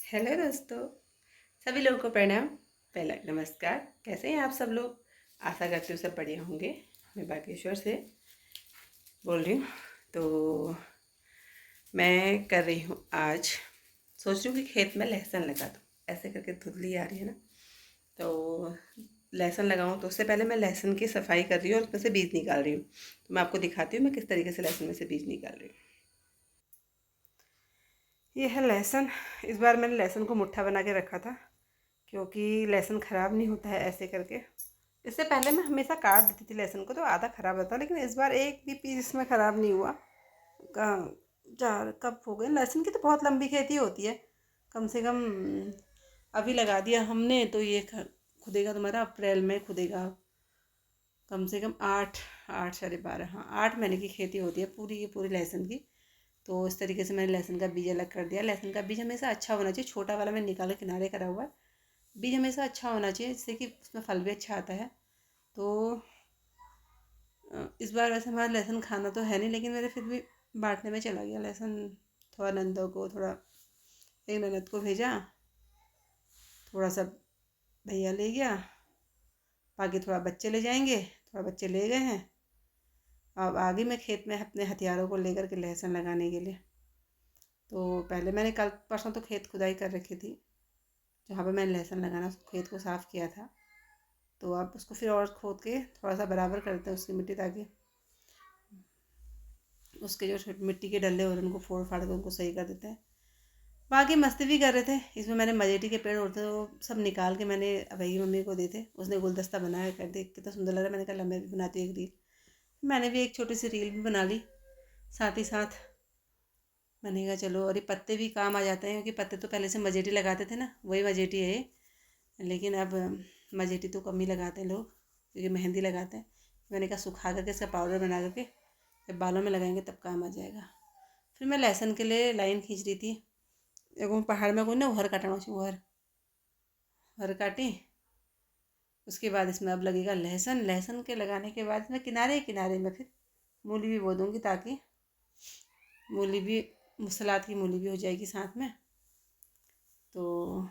Hello दोस्तों, सभी लोगों को प्रणाम। पहला नमस्कार। कैसे हैं आप सब लोग? आशा करती हूँ सब बढ़िया होंगे। मैं बागेश्वर से बोल रही हूँ। तो मैं कर रही हूँ आज, सोच रही हूँ कि खेत में लहसुन लगा दूँ। ऐसे करके धुंधली आ रही है ना, तो लहसुन लगाऊँ तो उससे पहले मैं लहसुन की सफाई कर रही हूँ और उसमें से बीज निकाल रही हूँ। तो मैं आपको दिखाती हूँ मैं किस तरीके से लहसुन में से बीज निकाल रही हूँ। ये है लहसुन। इस बार मैंने लहसुन को मुट्ठा बना के रखा था क्योंकि लहसुन ख़राब नहीं होता है ऐसे करके। इससे पहले मैं हमेशा काट देती थी लहसुन को तो आधा ख़राब होता, लेकिन इस बार एक भी पीस इसमें ख़राब नहीं हुआ। चार कप हो गए। लहसुन की तो बहुत लंबी खेती होती है, कम से कम अभी लगा दिया हमने तो ये खुदेगा तुम्हारा अप्रैल में खुदेगा। कम से कम 8 8 साढ़े 12, हाँ 8 महीने की खेती होती है पूरी की पूरी लहसुन की। तो इस तरीके से मैंने लहसुन का बीज अलग कर दिया। लहसुन का बीज हमेशा अच्छा होना चाहिए, छोटा वाला मैंने निकाला किनारे करा हुआ है। बीज हमेशा अच्छा होना चाहिए जिससे कि उसमें फल भी अच्छा आता है। तो इस बार वैसे हमारा लहसुन खाना तो है नहीं, लेकिन मेरे फिर भी बांटने में चला गया लहसुन। थोड़ा नंदों को, थोड़ा एक ननद को भेजा, थोड़ा सा भैया ले गया, बाकी थोड़ा बच्चे ले जाएंगे, थोड़ा बच्चे ले गए हैं। अब आगे मैं खेत में अपने हथियारों को लेकर के लहसुन लगाने के लिए। तो पहले मैंने कल परसों तो खेत खुदाई कर रखी थी, जहाँ पर मैंने लहसुन लगाना उस खेत को साफ़ किया था। तो अब उसको फिर और खोद के थोड़ा सा बराबर करते हैं उसकी मिट्टी, ताकि उसके जो मिट्टी के डल्ले हो रहे हैं उनको फोड़ फाड़ के उनको सही कर देते हैं। बाकी मस्ती भी कर रहे थे। इसमें मैंने मजेटी के पेड़ उड़ते तो सब निकाल के मैंने अभय की मम्मी को देते, उसने गुलदस्ता बनाया कर दे, कितना सुंदर लग रहा है। मैंने कहा मैं भी बनाती हूँ एक रील। मैंने भी एक छोटी सी रील भी बना ली साथ ही साथ। मैंने कहा चलो, और ये पत्ते भी काम आ जाते हैं क्योंकि पत्ते तो पहले से मजेटी लगाते थे ना, वही मजेटी है ये। लेकिन अब मजेटी तो कम ही लगाते हैं लोग क्योंकि मेहंदी लगाते हैं। मैंने कहा सुखा करके इसका पाउडर बना करके जब बालों में लगाएंगे तब काम आ जाएगा। फिर मैं लहसुन के लिए लाइन खींच रही थी। एगो पहाड़ में कोई ना उहर काटना, उहर उहर काटी। उसके बाद इसमें अब लगेगा लहसुन। लहसुन के लगाने के बाद इसमें किनारे किनारे में फिर मूली भी बो दूँगी, ताकि मूली भी, सलाद की मूली भी हो जाएगी साथ में। तो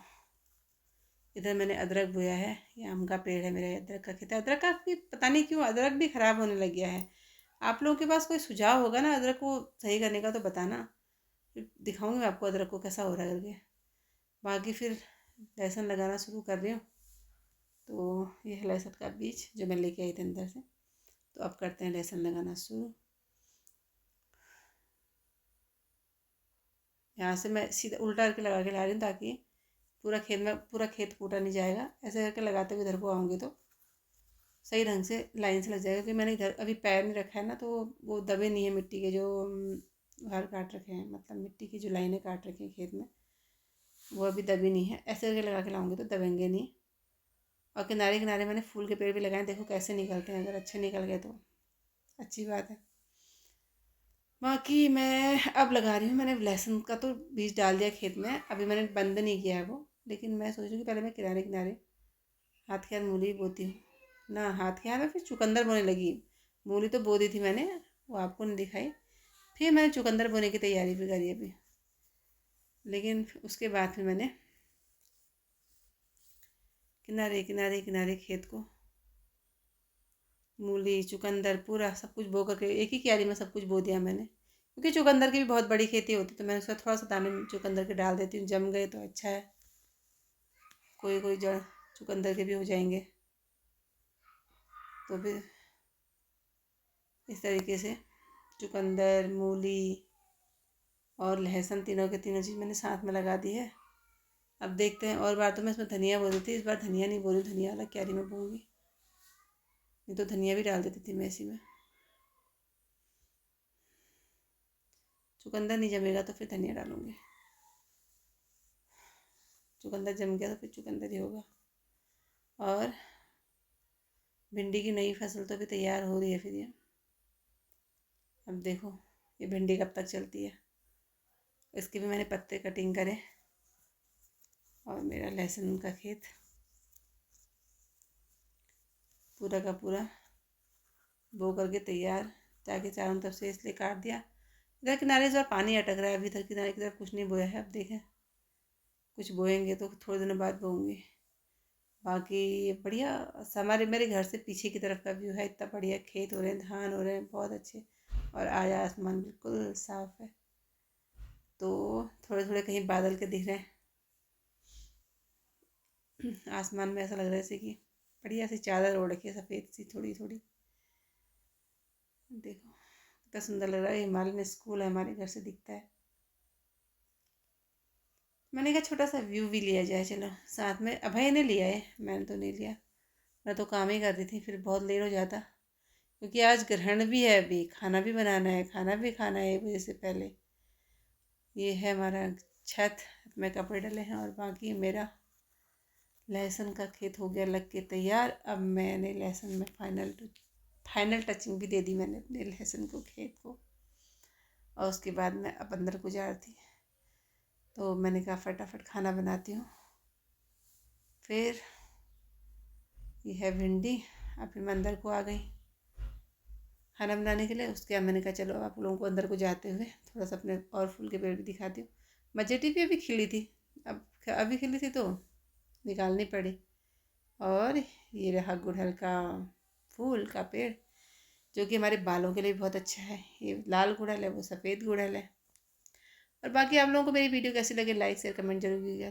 इधर मैंने अदरक बोया है, ये आम का पेड़ है मेरा, अदरक का खेत है। अदरक का भी पता नहीं क्यों अदरक भी ख़राब होने लग गया है। आप लोगों के पास कोई सुझाव होगा ना अदरक को सही करने का तो बताना, फिर दिखाऊंगी मैं आपको अदरक को कैसा हो रहा है करके। बाकी फिर लहसुन लगाना शुरू कर रही हूँ। तो ये है लहसुन का बीज जो मैं लेके आई थी अंदर से। तो अब करते हैं लहसुन लगाना शुरू। यहाँ से मैं सीधा उल्टा करके लगा के ला रही हूँ ताकि पूरा खेत फूटा नहीं जाएगा। ऐसे करके लगाते हुए इधर को आऊँगी तो सही ढंग से लाइन से लग जाएगा। क्योंकि मैंने इधर अभी पैर नहीं रखा है ना, तो वो दबे नहीं है मिट्टी के जो घर काट रखे हैं, मतलब मिट्टी की जो लाइनें काट रखी हैं खेत में, वो अभी दबी नहीं है। ऐसे करके लगा के लाऊंगी तो दबेंगे नहीं। और किनारे किनारे मैंने फूल के पेड़ भी लगाए, देखो कैसे निकलते हैं। अगर अच्छे निकल गए तो अच्छी बात है। बाकी मैं अब लगा रही हूँ। मैंने लहसुन का तो बीज डाल दिया खेत में, अभी मैंने बंद नहीं किया है वो। लेकिन मैं सोच रही हूँ कि पहले मैं किनारे किनारे हाथ के हाथ मूली बोती हूँ ना, हाथ के हाथ में फिर चुकंदर बोने लगी। मूली तो बो दी थी मैंने, वो आपको नहीं दिखाई। फिर मैंने चुकंदर बोने की तैयारी भी करी अभी। लेकिन उसके बाद फिर मैंने किनारे किनारे किनारे खेत को मूली चुकंदर पूरा सब कुछ बो करके एक ही क्यारी में सब कुछ बो दिया मैंने। क्योंकि चुकंदर की भी बहुत बड़ी खेती होती है, तो मैं उसका थोड़ा सा दाने चुकंदर के डाल देती हूँ। जम गए तो अच्छा है, कोई कोई जड़ चुकंदर के भी हो जाएंगे। तो फिर इस तरीके से चुकंदर, मूली और लहसुन, तीनों के तीनों चीज़ मैंने साथ में लगा दी है। अब देखते हैं। और बार तो मैं इसमें धनिया बो रही थी, इस बार धनिया नहीं बो रही, धनिया वाला क्यारी में बोऊँगी। नहीं तो धनिया भी डाल देती थी मैं इसी में। चुकंदर नहीं जमेगा तो फिर धनिया डालूँगी। चुकंदर जम गया तो फिर चुकंदर ही होगा। और भिंडी की नई फसल तो भी तैयार हो रही है फिर ये। अब देखो ये भिंडी कब तक चलती है। इसके भी मैंने पत्ते कटिंग करे। और मेरा लहसुन का खेत पूरा का पूरा बो करके तैयार, ताकि चारों तरफ से इसलिए काट दिया। इधर किनारे इस बार पानी अटक रहा है, अभी इधर किनारे की तरफ कुछ नहीं बोया है। अब देखें कुछ बोएंगे तो थोड़े दिनों बाद बोएंगे। बाकी बढ़िया। हमारे मेरे घर से पीछे की तरफ का व्यू है, इतना बढ़िया खेत हो रहे हैं, धान हो रहे हैं बहुत अच्छे। और आज आसमान बिल्कुल साफ है, तो थोड़े थोड़े कहीं बादल के दिख रहे हैं आसमान में। ऐसा लग रहा है जैसे कि बढ़िया सी चादर ओढ़ के सफ़ेद सी थोड़ी थोड़ी। देखो कितना सुंदर लग रहा है। हिमालयन स्कूल है, हमारे घर से दिखता है। मैंने कहा छोटा सा व्यू भी लिया जाए, चलो साथ में। अभय ने लिया है, मैंने तो नहीं लिया। मैं तो काम ही कर रही थी, फिर बहुत लेट हो जाता, क्योंकि आज ग्रहण भी है, अभी खाना भी बनाना है, खाना भी खाना है 1 बजे से पहले। ये है हमारा छत में कपड़े डले हैं, और बाकी मेरा लहसुन का खेत हो गया लग के तैयार। अब मैंने लहसुन में फाइनल टचिंग भी दे दी मैंने अपने लहसुन को, खेत को। और उसके बाद मैं अब अंदर को जा रही थी, तो मैंने कहा फटाफट खाना बनाती हूँ। फिर ये है भिंडी। अब फिर मैं अंदर को आ गई खाना बनाने के लिए। उसके बाद मैंने कहा चलो आप लोगों को अंदर को जाते हुए थोड़ा सा अपने और फूल के पेड़ भी दिखाती हूँ। मजेटी भी अभी खिली थी, अब अभी खिली थी तो निकालनी पड़ी। और ये रहा गुड़हल का फूल का पेड़, जो कि हमारे बालों के लिए बहुत अच्छा है। ये लाल गुड़हल है, वो सफ़ेद गुड़हल है। और बाकी आप लोगों को मेरी वीडियो कैसी लगे, लाइक शेयर कमेंट जरूर कीजिएगा।